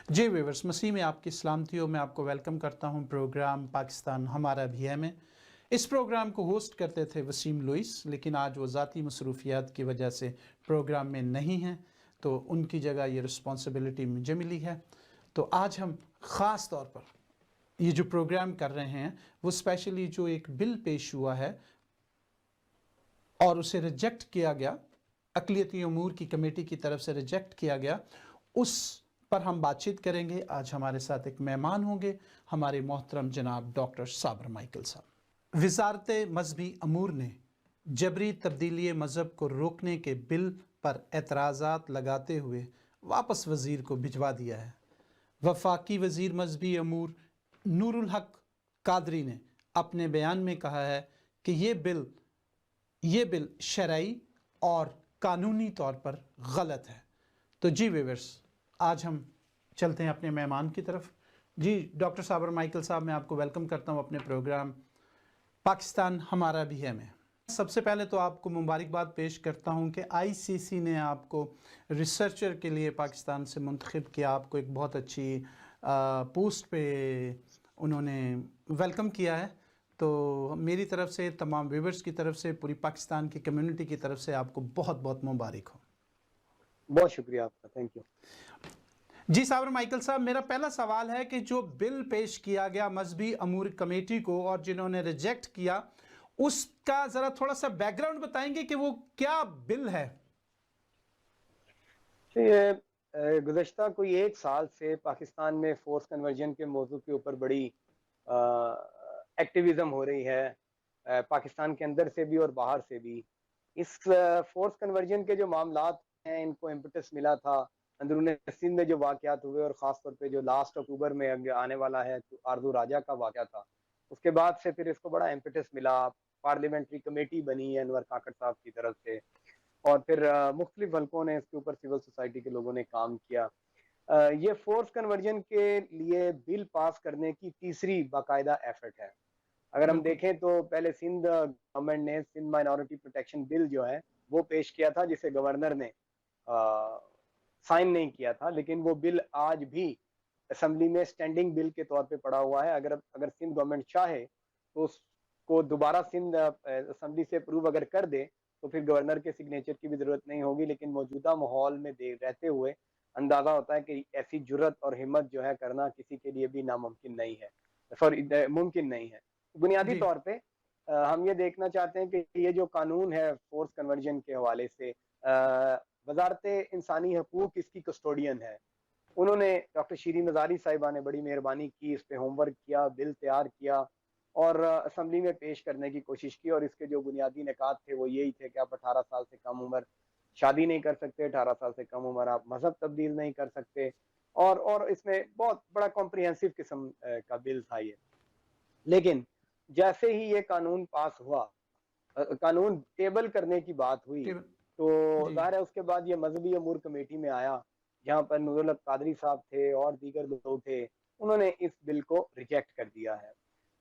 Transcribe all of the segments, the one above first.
جی viewers, مسیح میں آپ کی سلامتیوں میں آپ کو ویلکم کرتا ہوں پروگرام پاکستان ہمارا بھی ہے میں۔ اس پروگرام کو ہوسٹ کرتے تھے وسیم لوئس، لیکن آج وہ ذاتی مصروفیات کی وجہ سے پروگرام میں نہیں ہیں، تو ان کی جگہ یہ رسپانسبلٹی مجھے ملی ہے۔ تو آج ہم خاص طور پر یہ جو پروگرام کر رہے ہیں وہ اسپیشلی جو ایک بل پیش ہوا ہے اور اسے ریجیکٹ کیا گیا، اقلیتی امور کی کمیٹی کی طرف سے ریجیکٹ کیا گیا، اس پر ہم بات چیت کریں گے۔ آج ہمارے ساتھ ایک مہمان ہوں گے، ہمارے محترم جناب ڈاکٹر صابر مائیکل صاحب۔ وزارت مذہبی امور نے جبری تبدیلی مذہب کو روکنے کے بل پر اعتراضات لگاتے ہوئے واپس وزیر کو بھجوا دیا ہے۔ وفاقی وزیر مذہبی امور نور الحق قادری نے اپنے بیان میں کہا ہے کہ یہ بل شرعی اور قانونی طور پر غلط ہے۔ تو جی ویورس، آج ہم چلتے ہیں اپنے مہمان کی طرف۔ جی ڈاکٹر صابر مائیکل صاحب، میں آپ کو ویلکم کرتا ہوں اپنے پروگرام پاکستان ہمارا بھی ہے میں۔ سب سے پہلے تو آپ کو مبارکباد پیش کرتا ہوں کہ آئی سی سی نے آپ کو ریسرچر کے لیے پاکستان سے منتخب کیا، آپ کو ایک بہت اچھی پوسٹ پہ انہوں نے ویلکم کیا ہے۔ تو میری طرف سے، تمام ویورز کی طرف سے، پوری پاکستان کی کمیونٹی کی طرف سے آپ کو بہت بہت مبارک ہو۔ بہت شکریہ آپ کا، تھینک یو۔ جی صابر مائیکل صاحب، میرا پہلا سوال ہے کہ جو بل پیش کیا گیا مذہبی امور کمیٹی کو اور جنہوں نے ریجیکٹ کیا، اس کا ذرا تھوڑا سا بیک گراؤنڈ بتائیں گے کہ وہ کیا بل ہے؟ یہ گزشتہ کوئی 1 سال سے پاکستان میں فورس کنورژن کے موضوع کے اوپر بڑی ایکٹیویزم ہو رہی ہے، پاکستان کے اندر سے بھی اور باہر سے بھی۔ اس فورس کنورژن کے جو معاملات ہیں، ان کو امپٹس ملا تھا اندرون سندھ میں جو واقعات ہوئے، اور خاص طور پہ جو لاسٹ اکتوبر میں آنے والا ہے آردو راجہ کا واقعہ تھا، اس کے بعد سے پھر اس کو بڑا امپٹس ملا۔ پارلیمنٹری کمیٹی بنی ہے انور کاکڑ صاحب کی طرف سے، اور پھر مختلف حلقوں نے اس کے اوپر، سول سوسائٹی کے لوگوں نے کام کیا۔ یہ فورس کنورژن کے لیے بل پاس کرنے کی تیسری باقاعدہ ایفرٹ ہے۔ اگر ہم بالکل دیکھیں تو پہلے سندھ گورنمنٹ نے سندھ مائنورٹی پروٹیکشن بل جو ہے وہ پیش کیا تھا، جسے گورنر نے سائن نہیں کیا تھا، لیکن وہ بل آج بھی اسمبلی میں سٹینڈنگ بل کے طور پہ پڑا ہوا ہے۔ اگر سندھ گورنمنٹ چاہے تو اس کو دوبارہ سندھ اسمبلی سے اپروو اگر کر دے تو پھر گورنر کے سگنیچر کی بھی ضرورت نہیں ہوگی، لیکن موجودہ ماحول میں رہتے ہوئے اندازہ ہوتا ہے کہ ایسی جرت اور ہمت جو ہے کرنا کسی کے لیے بھی ناممکن نہیں ہے، ممکن نہیں ہے۔ بنیادی جی طور پہ ہم یہ دیکھنا چاہتے ہیں کہ یہ جو قانون ہے فورس کنورژن کے حوالے سے، وزارت انسانی حقوق اس کی کسٹوڈین ہے۔ انہوں نے، ڈاکٹر شیریں مزاری صاحبہ نے بڑی مہربانی کی، اس پہ ہوم ورک کیا، بل تیار کیا اور اسمبلی میں پیش کرنے کی کوشش کی، اور اس کے جو بنیادی نکات تھے وہ یہی تھے کہ آپ 18 سال سے کم عمر شادی نہیں کر سکتے، 18 سال سے کم عمر آپ مذہب تبدیل نہیں کر سکتے، اور اس میں بہت بڑا کمپریہنسو قسم کا بل تھا یہ۔ لیکن جیسے ہی یہ قانون پاس ہوا، قانون ٹیبل کرنے کی بات ہوئی، تو جی ظاہر ہے اس کے بعد یہ مذہبی امور کمیٹی میں آیا، جہاں پر نور الحق قادری صاحب تھے اور دیگر لوگ تھے، انہوں نے اس بل کو ریجیکٹ کر دیا ہے۔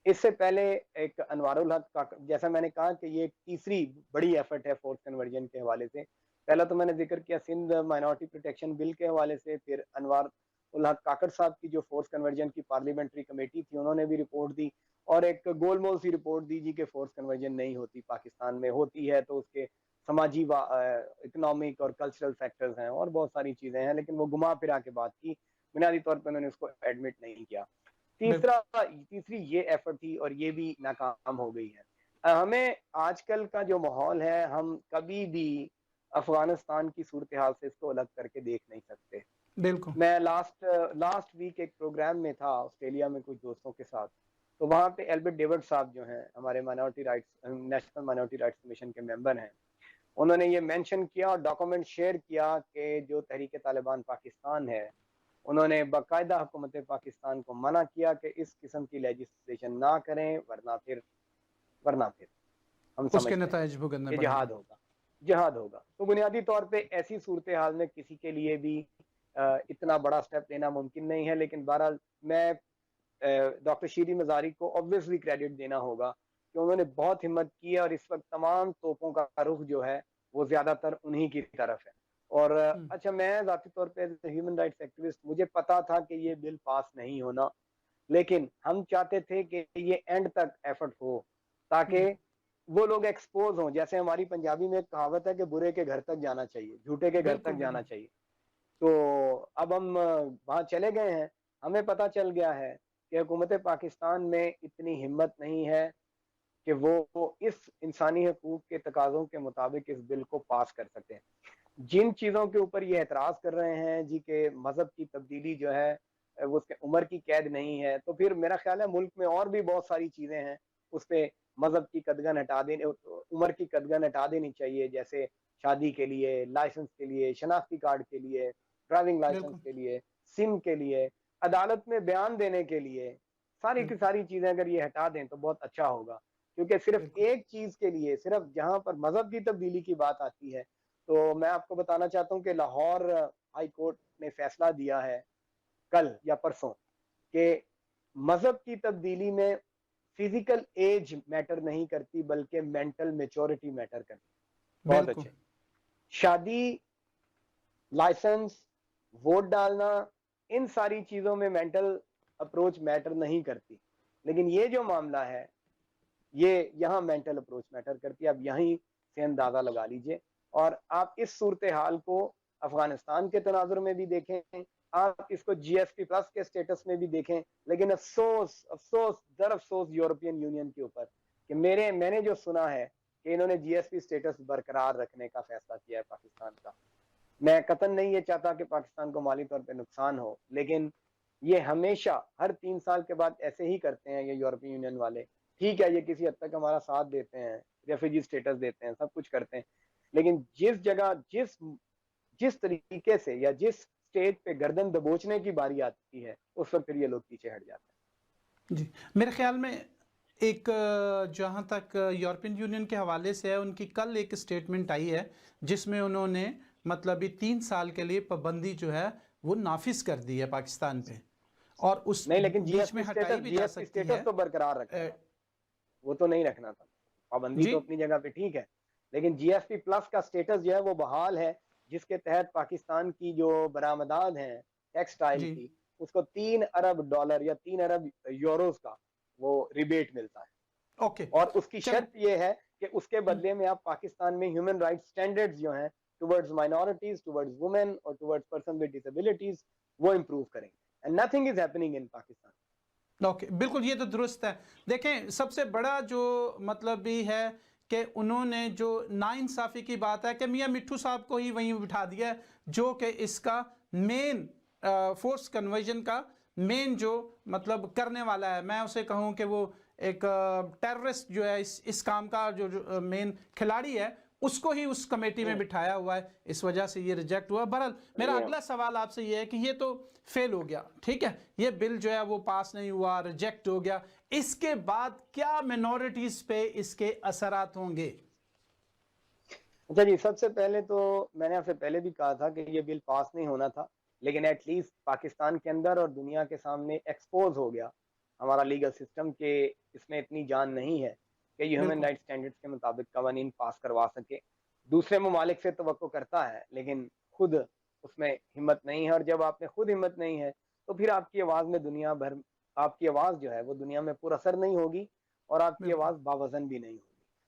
اس سے پہلے ایک انوار الحق کا، جیسا میں نے کہا کہ یہ ایک تیسری بڑی ایفرٹ ہے فورس کنورژن کے حوالے سے۔ پہلا تو میں نے ذکر کیا سندھ مائنورٹی پروٹیکشن بل کے حوالے سے، پھر انوار الحق کاکڑ صاحب کی جو فورس کنورژن کی پارلیمنٹری کمیٹی تھی، انہوں نے بھی رپورٹ دی، اور ایک گول مول سی رپورٹ دی جی کہ فورس کنورژن نہیں ہوتی پاکستان میں، ہوتی ہے تو اس کے سماجی اکنامک اور کلچرل فیکٹرز ہیں اور بہت ساری چیزیں ہیں، لیکن وہ گھما پھرا کے بات کی، بنیادی طور پہ انہوں نے اس کو ایڈمٹ نہیں کیا۔ بالکل تیسری یہ ایفرٹ تھی اور یہ بھی ناکام ہو گئی ہے۔ ہمیں آج کل کا جو ماحول ہے، ہم کبھی بھی افغانستان کی صورتحال سے اس کو الگ کر کے دیکھ نہیں سکتے۔ بالکل میں لاسٹ ویک ایک پروگرام میں تھا آسٹریلیا میں کچھ دوستوں کے ساتھ، تو وہاں پہ البرٹ ڈیوڈ صاحب جو ہیں ہمارے minority rights national minority rights commission کے ممبر ہیں، انہوں نے یہ مینشن کیا اور ڈاکومنٹ شیئر کیا کہ جو تحریک طالبان پاکستان ہے، انہوں نے باقاعدہ حکومت پاکستان کو منع کیا کہ اس قسم کی لیجسلیشن نہ کریں، ورنہ پھر ہم اس کے سمجھتے ہیں نتائج بھگتنے کہ پڑیں گے۔ جہاد ہوگا۔ تو بنیادی طور پہ ایسی صورتحال میں کسی کے لیے بھی اتنا بڑا سٹیپ لینا ممکن نہیں ہے، لیکن بہرحال میں ڈاکٹر شیریں مزاری کو obviously کریڈٹ دینا ہوگا کہ انہوں نے بہت ہمت کی ہے، اور اس وقت تمام توپوں کا رخ جو ہے وہ زیادہ تر انہی کی طرف ہے۔ اور اچھا میں ذاتی طور پہ ہیومن رائٹس ایکٹیوسٹ مجھے پتا تھا کہ یہ بل پاس نہیں ہونا، لیکن ہم چاہتے تھے کہ یہ اینڈ تک ایفرٹ ہو تاکہ وہ لوگ ایکسپوز ہوں. جیسے ہماری پنجابی میں ایک کہاوت ہے کہ برے کے گھر تک جانا چاہیے، جھوٹے کے گھر بالکل تک جانا بالکل چاہیے. تو اب ہم وہاں چلے گئے ہیں، ہمیں پتا چل گیا ہے کہ حکومت پاکستان میں اتنی ہمت نہیں ہے کہ وہ اس انسانی حقوق کے تقاضوں کے مطابق اس بل کو پاس کر سکتے ہیں. جن چیزوں کے اوپر یہ اعتراض کر رہے ہیں جی کہ مذہب کی تبدیلی جو ہے وہ اس کے عمر کی قید نہیں ہے، تو پھر میرا خیال ہے ملک میں اور بھی بہت ساری چیزیں ہیں اس پہ مذہب کی قدغن ہٹا دینی، عمر کی قدغن ہٹا دینی چاہیے، جیسے شادی کے لیے، لائسنس کے لیے، شناختی کارڈ کے لیے، ڈرائیونگ بالکل لائسنس کے لیے، سم کے لیے، عدالت میں بیان دینے کے لیے. ساری کی بالکل ساری چیزیں اگر یہ ہٹا دیں تو بہت اچھا ہوگا، کیونکہ صرف بالکل ایک چیز کے لیے، صرف جہاں پر مذہب کی تبدیلی کی بات آتی ہے، تو میں آپ کو بتانا چاہتا ہوں کہ لاہور ہائی کورٹ نے فیصلہ دیا ہے کل یا پرسوں کہ مذہب کی تبدیلی میں فزیکل ایج میٹر نہیں کرتی بلکہ مینٹل میچورٹی میٹر کرتی. بہت بالکل اچھے. شادی، لائسنس، ووٹ ڈالنا، ان ساری چیزوں میں مینٹل اپروچ میٹر نہیں کرتی، لیکن یہ جو معاملہ ہے یہ یہاں مینٹل اپروچ میٹر کرتی ہے. اب یہیں سے اندازہ لگا لیجئے، اور آپ اس صورتحال کو افغانستان کے تناظر میں بھی دیکھیں، آپ اس کو جی ایس پی پلس کے سٹیٹس میں بھی دیکھیں. لیکن افسوس افسوس در افسوس یورپین یونین کے اوپر کہ میں نے جو سنا ہے کہ انہوں نے جی ایس پی سٹیٹس برقرار رکھنے کا فیصلہ کیا ہے پاکستان کا. میں قطعاً نہیں یہ چاہتا کہ پاکستان کو مالی طور پہ نقصان ہو، لیکن یہ ہمیشہ ہر 3 سال کے بعد ایسے ہی کرتے ہیں یہ یورپی یونین والے. ٹھیک ہے یہ کسی حد تک ہمارا ساتھ دیتے ہیں، ریفیوجی سٹیٹس دیتے ہیں، سب کچھ کرتے ہیں، لیکن جس جگہ جس طریقے سے یا جس سٹیٹ پہ گردن دبوچنے کی باری آتی ہے اس وقت پھر یہ لوگ پیچھے ہٹ جاتے ہیں. جی میرے خیال میں ایک جہاں تک یورپین یونین کے حوالے سے ہے، ان کی کل ایک سٹیٹمنٹ آئی ہے جس میں انہوں نے مطلب 3 سال کے لیے پابندی جو ہے وہ نافذ کر دی ہے پاکستان پہ، اور اس نہیں لیکن بیچ میں ہٹائی بھی جا سکتی ہے. تو برقرار رکھنا تھا، وہ تو نہیں رکھنا تھا. پابندی جی تو اپنی جگہ پہ ٹھیک ہے، لیکن جی ایس پی پلس کا سٹیٹس جو ہے وہ بحال ہے، جس کے تحت پاکستان کی جو برآمدات ہیں ٹیکسٹائل جی کی، اس کو $3 ارب یا 3 ارب یوروز کا وہ ریبیٹ ملتا ہے. اوکے اور اس کی چلیں. شرط یہ ہے کہ اس کے بدلے میں آپ پاکستان میں ہیومن رائٹ سٹینڈرڈز جو ہیں ٹورڈز مائنورٹیز، ٹورڈز وومن اور ٹورڈز پرسن ود ڈسیبلٹیز وہ امپروو کریں گے. And nothing is happening in Pakistan. Okay بالکل یہ تو درست ہے. دیکھیں سب سے بڑا جو مطلب بھی ہے کہ انہوں نے جو ناانصافی کی بات ہے کہ میاں مٹھو صاحب کو ہی وہیں بٹھا دیا ہے، جو کہ اس کا مین فورس کنورژن کا مین جو مطلب کرنے والا ہے. میں اسے کہوں کہ وہ ایک ٹیررسٹ جو ہے اس کام کا جو مین کھلاڑی ہے، اس کو ہی اس کمیٹی میں بٹھایا ہوا ہے، اس وجہ سے یہ ریجیکٹ ہوا. بہرحال میرا اگلا سوال آپ سے یہ ہے کہ یہ تو فیل ہو گیا، ٹھیک ہے، یہ بل جو ہے وہ پاس نہیں ہوا، ریجیکٹ ہو گیا، اس کے بعد کیا مینورٹیز پہ اس کے اثرات ہوں گے؟ اچھا جی، سب سے پہلے تو میں نے آپ سے پہلے بھی کہا تھا کہ یہ بل پاس نہیں ہونا تھا، لیکن ایٹ لیسٹ پاکستان کے اندر اور دنیا کے سامنے ایکسپوز ہو گیا ہمارا لیگل سسٹم کہ اس میں اتنی جان نہیں ہے کہ یہ ہیومن بالکل رائٹ سٹینڈرڈز کے مطابق قوانین پاس کروا سکے. دوسرے ممالک سے توقع کرتا ہے لیکن خود اس میں ہمت نہیں ہے، اور جب آپ میں خود ہمت نہیں ہے تو پھر آپ کی آواز میں دنیا بھر، آپ کی آواز جو ہے وہ دنیا میں پر اثر نہیں ہوگی اور آپ کی بالکل آواز باوزن بھی نہیں ہوگی.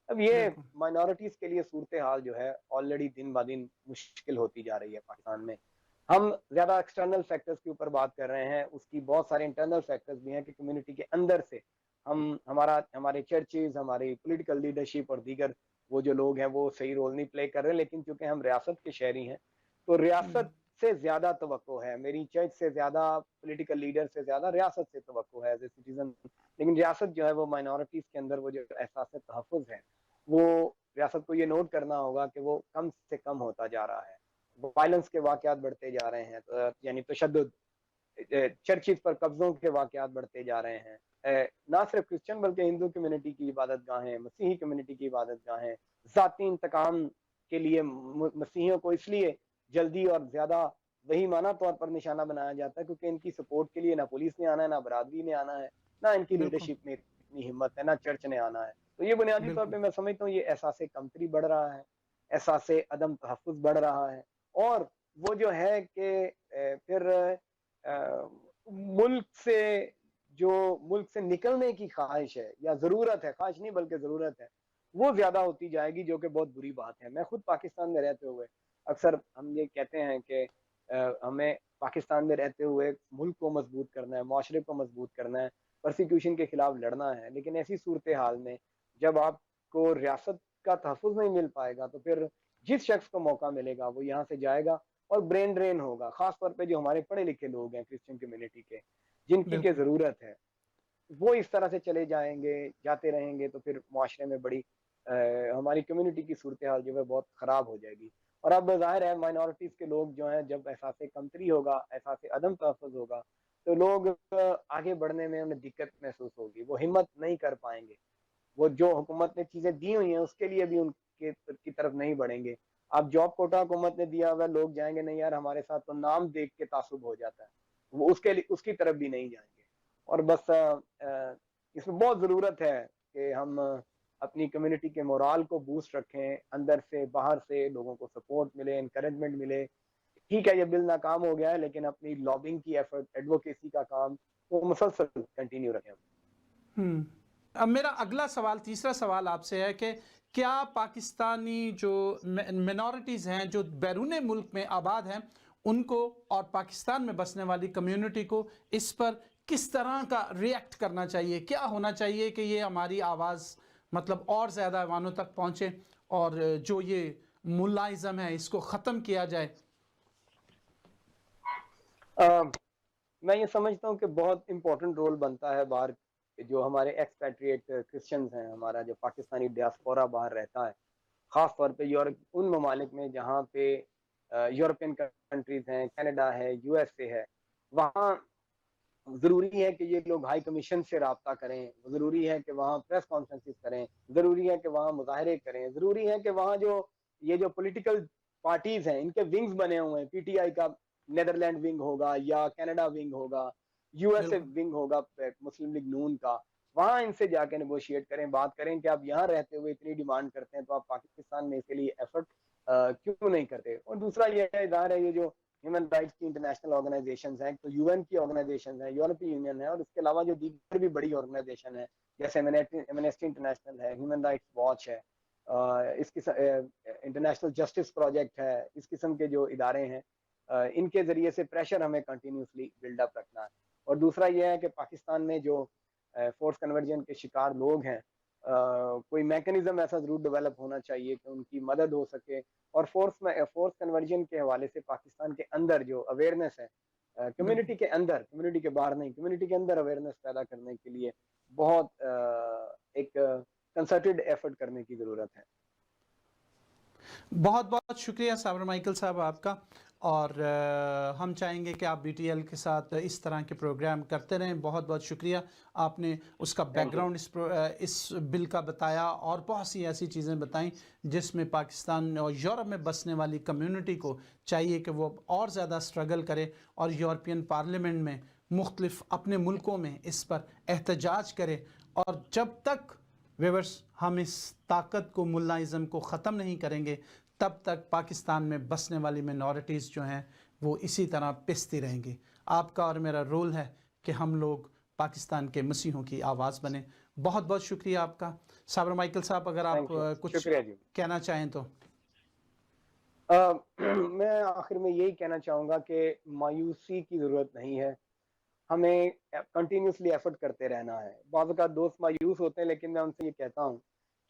اب یہ بالکل مائنورٹیز کے لیے صورتحال جو ہے آلریڈی دن با دن مشکل ہوتی جا رہی ہے پاکستان میں. ہم زیادہ ایکسٹرنل فیکٹرز کے اوپر بات کر رہے ہیں، اس کی بہت سارے انٹرنل فیکٹرز بھی ہیں کہ کمیونٹی کے اندر سے ہمارے چرچز، ہماری پولیٹیکل لیڈرشپ اور دیگر وہ جو لوگ ہیں وہ صحیح رول نہیں پلے کر رہے. لیکن چونکہ ہم ریاست کے شہری ہیں تو ریاست سے زیادہ توقع ہے، میری چرچ سے زیادہ، پولیٹیکل لیڈر سے زیادہ ریاست سے توقع ہے ایز اے سٹیزن. لیکن ریاست جو ہے وہ مائنورٹیز کے اندر وہ جو احساس تحفظ ہے وہ ریاست کو یہ نوٹ کرنا ہوگا کہ وہ کم سے کم ہوتا جا رہا ہے. وائلنس کے واقعات بڑھتے جا رہے ہیں، یعنی تشدد، چرچز پر قبضوں کے واقعات بڑھتے جا رہے ہیں. نہ صرف کرسچن بلکہ ہندو کمیونٹی کی عبادت گاہیں، مسیحی کمیونٹی کی عبادت گاہیں، ذاتی انتقام کے لیے مسیحیوں کو اس لیے جلدی اور زیادہ وہی معنی طور پر نشانہ بنایا جاتا ہے کیونکہ ان کی سپورٹ کے لیے نہ پولیس نے آنا ہے، نہ برادری نے آنا ہے، نہ ان کی بالکل لیڈرشپ میں اتنی ہمت ہے، نہ چرچ نے آنا ہے. تو یہ بنیادی طور بالکل پہ میں سمجھتا ہوں یہ احساس کمتری بڑھ رہا ہے، احساس عدم تحفظ بڑھ رہا ہے، اور وہ جو ہے کہ پھر ملک سے نکلنے کی خواہش ہے یا ضرورت ہے، خواہش نہیں بلکہ ضرورت ہے، وہ زیادہ ہوتی جائے گی، جو کہ بہت بری بات ہے۔ میں خود پاکستان میں رہتے ہوئے اکثر ہم یہ کہتے ہیں کہ ہمیں پاکستان میں رہتے ہوئے ملک کو مضبوط کرنا ہے، معاشرے کو مضبوط کرنا ہے، پرسیکیوشن کے خلاف لڑنا ہے، لیکن ایسی صورتحال میں جب آپ کو ریاست کا تحفظ نہیں مل پائے گا تو پھر جس شخص کو موقع ملے گا وہ یہاں سے جائے گا اور برین ڈرین ہوگا، خاص طور پہ جو ہمارے پڑھے لکھے لوگ ہیں کرسچن کمیونٹی کے، جن کی کہ بالکل ضرورت ہے، وہ اس طرح سے چلے جائیں گے، جاتے رہیں گے، تو پھر معاشرے میں بڑی ہماری کمیونٹی کی صورتحال جو ہے بہت خراب ہو جائے گی۔ اور اب ظاہر ہے مائنورٹیز کے لوگ جو ہیں، جب احساس کمتری ہوگا، احساس عدم تحفظ ہوگا، تو لوگ آگے بڑھنے میں انہیں دقت محسوس ہوگی، وہ ہمت نہیں کر پائیں گے، وہ جو حکومت نے چیزیں دی ہوئی ہیں اس کے لیے بھی ان کی طرف نہیں بڑھیں گے۔ اب جاب کوٹا حکومت نے دیا ہوا، لوگ جائیں گے نہیں یار ہمارے ساتھ، تو نام دیکھ کے تعصب ہو جاتا ہے، وہ اس کی طرف بھی نہیں جائیں گے۔ اور بس اس میں بہت ضرورت ہے کہ ہم اپنی کمیونٹی کے مورال کو بوسٹ رکھیں، اندر سے باہر سے لوگوں کو سپورٹ ملے، انکریجمنٹ ملے۔ ٹھیک ہے یہ بل ناکام ہو گیا ہے، لیکن اپنی لابنگ کی ایفرٹ، ایڈوکیسی کا کام وہ مسلسل کنٹینیو رکھیں۔ اب میرا اگلا سوال، تیسرا سوال آپ سے ہے کہ کیا پاکستانی جو منورٹیز ہیں جو بیرون ملک میں آباد ہیں، ان کو اور پاکستان میں بسنے والی کمیونٹی کو اس پر کس طرح کا ریئیکٹ کرنا چاہیے؟ کیا ہونا چاہیے کہ یہ ہماری آواز مطلب اور زیادہ ایوانوں تک پہنچے اور جو یہ ملائزم ہے اس کو ختم کیا جائے؟ میں یہ سمجھتا ہوں کہ بہت امپورٹنٹ رول بنتا ہے باہر جو ہمارے ایکسپیٹریٹ کرسچنز ہیں، ہمارا جو پاکستانی ڈیاسپورا باہر رہتا ہے، خاص طور پہ ان ممالک میں جہاں پہ یورپین کنٹریز ہیں، کینیڈا ہے، یو ایس اے ہے، وہاں ضروری ہے کہ یہ لوگ ہائی کمیشن سے رابطہ کریں، ضروری ہے کہ وہاں پریس کانفرنسز کریں، ضروری ہے کہ وہاں مظاہرے کریں، ضروری ہے کہ وہاں یہ جو پولیٹیکل پارٹیز ہیں ان کے ونگز بنے ہوئے ہیں، پی ٹی آئی کا نیدرلینڈ ونگ ہوگا یا کینیڈا ونگ ہوگا، یو ایس اے بالکل ونگ ہوگا مسلم لیگ نون کا، وہاں ان سے جا کے نیگوشیٹ کریں، بات کریں کہ آپ یہاں رہتے ہوئے اتنی ڈیمانڈ کرتے ہیں تو آپ پاکستان میں اس کے لیے ایفرٹ کیوں نہیں کرتے۔ اور دوسرا یہ ہے، ظاہر ہے یہ جو ہیومن رائٹس کی انٹرنیشنل آرگنائزیشنز ہیں، تو یو این کی آرگنائزیشنز ہیں، یورپی یونین ہے، اور اس کے علاوہ جو دیگر بھی بڑی آرگنائزیشن ہے جیسے ایمنسٹی انٹرنیشنل ہے، ہیومن رائٹس واچ ہے، اس کی انٹرنیشنل جسٹس پروجیکٹ ہے، اس قسم کے جو ادارے ہیں ان کے ذریعے سے پریشر ہمیں کنٹینیوسلی بلڈ اپ رکھنا ہے۔ اور دوسرا یہ ہے کہ پاکستان میں جو فورس کنورژن کے شکار لوگ ہیں، کوئی میکنزم ایسا ضرور ڈیولپ ہونا چاہیے کہ ان کی مدد ہو سکے، اور فورس کنورژن کے حوالے سے پاکستان کے اندر جو اویئرنیس ہے، بالکل کمیونٹی کے اندر، کمیونٹی کے باہر نہیں، کمیونٹی کے اندر اویئرنیس پیدا کرنے کے لیے بہت ایک کنسرٹڈ ایفرٹ کرنے کی ضرورت ہے۔ بہت بہت شکریہ صابر مائیکل صاحب آپ کا، اور ہم چاہیں گے کہ آپ بی ٹی ایل کے ساتھ اس طرح کے پروگرام کرتے رہیں۔ بہت بہت شکریہ، آپ نے اس کا بیک تھینک یو۔ گراؤنڈ اس بل کا بتایا، اور بہت سی ایسی چیزیں بتائیں جس میں پاکستان اور یورپ میں بسنے والی کمیونٹی کو چاہیے کہ وہ اور زیادہ سٹرگل کرے اور یورپین پارلیمنٹ میں مختلف اپنے ملکوں میں اس پر احتجاج کرے۔ اور جب تک ویورز ہم اس طاقت کو، ملائزم کو ختم نہیں کریں گے، تب تک پاکستان میں بسنے والی منورٹیز جو ہیں وہ اسی طرح پستی رہیں گی۔ آپ کا اور میرا رول ہے کہ ہم لوگ پاکستان کے مسیحوں کی آواز بنیں۔ بہت بہت شکریہ آپ کا۔ صابر مائیکل صاحب اگر آپ تھینک یو، کچھ شکریہ جی۔ کہنا چاہیں تو۔ میں آخر میں یہی کہنا چاہوں گا کہ مایوسی کی ضرورت نہیں ہے، ہمیں کنٹینیوسلی ایفرٹ کرتے رہنا ہے۔ بعض اوقات دوست مایوس ہوتے ہیں، لیکن میں ان سے یہ کہتا ہوں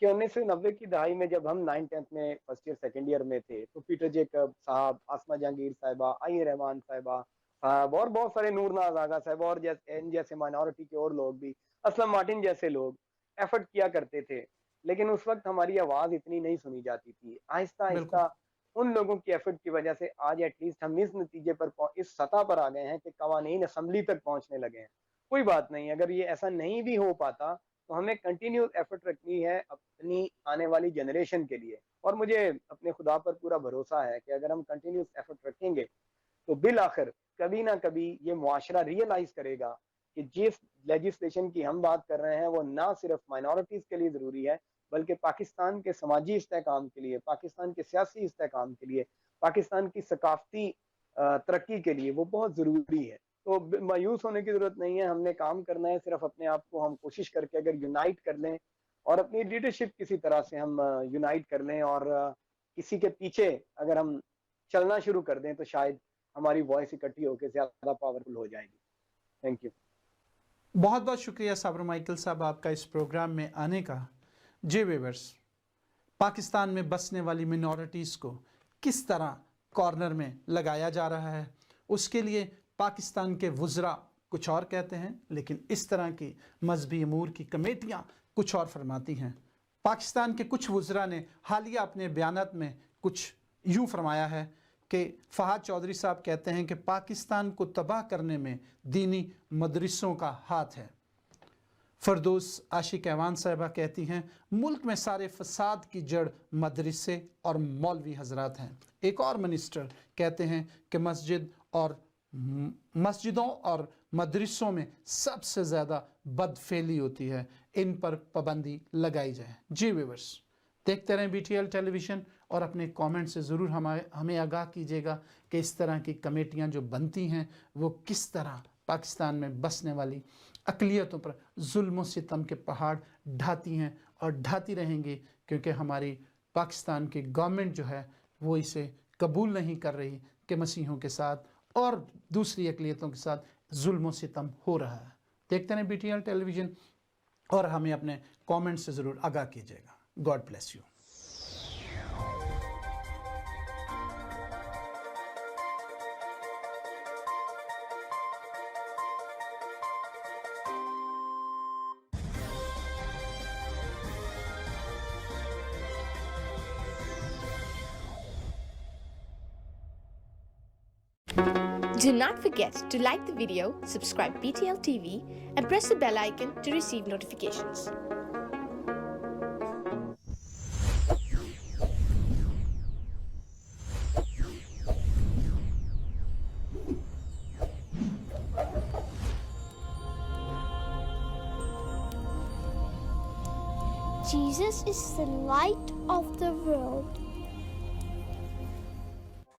کہ 1990 کی دہائی میں جب ہم 9th-10th میں فرسٹ ایئر سیکنڈ ایئر میں تھے، تو پیٹر جیکب صاحب، آسمہ جہانگیر صاحبہ، آئی رحمان صاحبہ صاحب، اور بہت سارے نور ناز آغا صاحب، اور جیسے مائنورٹی کے اور لوگ بھی، اسلم مارٹن جیسے لوگ ایفرٹ کیا کرتے تھے، لیکن اس وقت ہماری آواز اتنی نہیں سنی جاتی تھی۔ آہستہ بالکل آہستہ ان لوگوں کی ایفرٹ کی وجہ سے آج ایٹ لیسٹ ہم اس نتیجے پر اس سطح پر آ گئے ہیں کہ قوانین اسمبلی تک پہنچنے لگے ہیں۔ کوئی بات نہیں، اگر یہ ایسا نہیں بھی ہو پاتا تو ہمیں کنٹینیوس ایفرٹ رکھنی ہے اپنی آنے والی جنریشن کے لیے، اور مجھے اپنے خدا پر پورا بھروسہ ہے کہ اگر ہم کنٹینیوس ایفرٹ رکھیں گے تو بالآخر کبھی نہ کبھی یہ معاشرہ ریئلائز کرے گا کہ جس لیجسلیشن کی ہم بات کر رہے ہیں وہ نہ صرف مائنورٹیز کے لیے ضروری ہے، بلکہ پاکستان کے سماجی استحکام کے لیے، پاکستان کے سیاسی استحکام کے لیے پاکستان کی ثقافتی ترقی کے لیے وہ بہت ضروری ہے. تو مایوس ہونے کی ضرورت نہیں ہے, ہم نے کام کرنا ہے, صرف اپنے آپ کو ہم کوشش کر کے اگر یونائٹ کر لیں اور اپنی لیڈرشپ کسی طرح سے ہم یونائٹ کر لیں اور کسی کے پیچھے اگر ہم چلنا شروع کر دیں تو شاید ہماری وائس اکٹھی ہو کے زیادہ پاورفل ہو جائے گی. Thank you. بہت بہت شکریہ صابر مائیکل صاحب آپ کا اس پروگرام میں آنے کا. جی ویورز, پاکستان میں بسنے والی منورٹیز کو کس طرح کارنر میں لگایا جا رہا ہے, اس کے لیے پاکستان کے وزراء کچھ اور کہتے ہیں, لیکن اس طرح کی مذہبی امور کی کمیٹیاں کچھ اور فرماتی ہیں. پاکستان کے کچھ وزراء نے حالیہ اپنے بیانات میں کچھ یوں فرمایا ہے کہ فہد چودھری صاحب کہتے ہیں کہ پاکستان کو تباہ کرنے میں دینی مدرسوں کا ہاتھ ہے. فردوس عاشق ایوان صاحبہ کہتی ہیں ملک میں سارے فساد کی جڑ مدرسے اور مولوی حضرات ہیں. ایک اور منسٹر کہتے ہیں کہ مسجدوں اور مدرسوں میں سب سے زیادہ بدفعلی ہوتی ہے, ان پر پابندی لگائی جائے. جی ویورز, دیکھتے رہیں BTL ٹیلی ویژن اور اپنے کامنٹ سے ضرور ہمیں آگاہ کیجیے گا کہ اس طرح کی کمیٹیاں جو بنتی ہیں وہ کس طرح پاکستان میں بسنے والی اقلیتوں پر ظلم و ستم کے پہاڑ ڈھاتی ہیں اور ڈھاتی رہیں گی, کیونکہ ہماری پاکستان کی گورنمنٹ جو ہے وہ اسے قبول نہیں کر رہی کہ مسیحیوں کے ساتھ اور دوسری اقلیتوں کے ساتھ ظلم و ستم ہو رہا ہے. دیکھتے رہیں BTL ٹیلی ویژن اور ہمیں اپنے کامنٹ سے ضرور آگاہ کیجیے گا. God bless you. Do not forget to like the video, subscribe BTL TV, and press the bell icon to receive notifications. Jesus is the light of the world.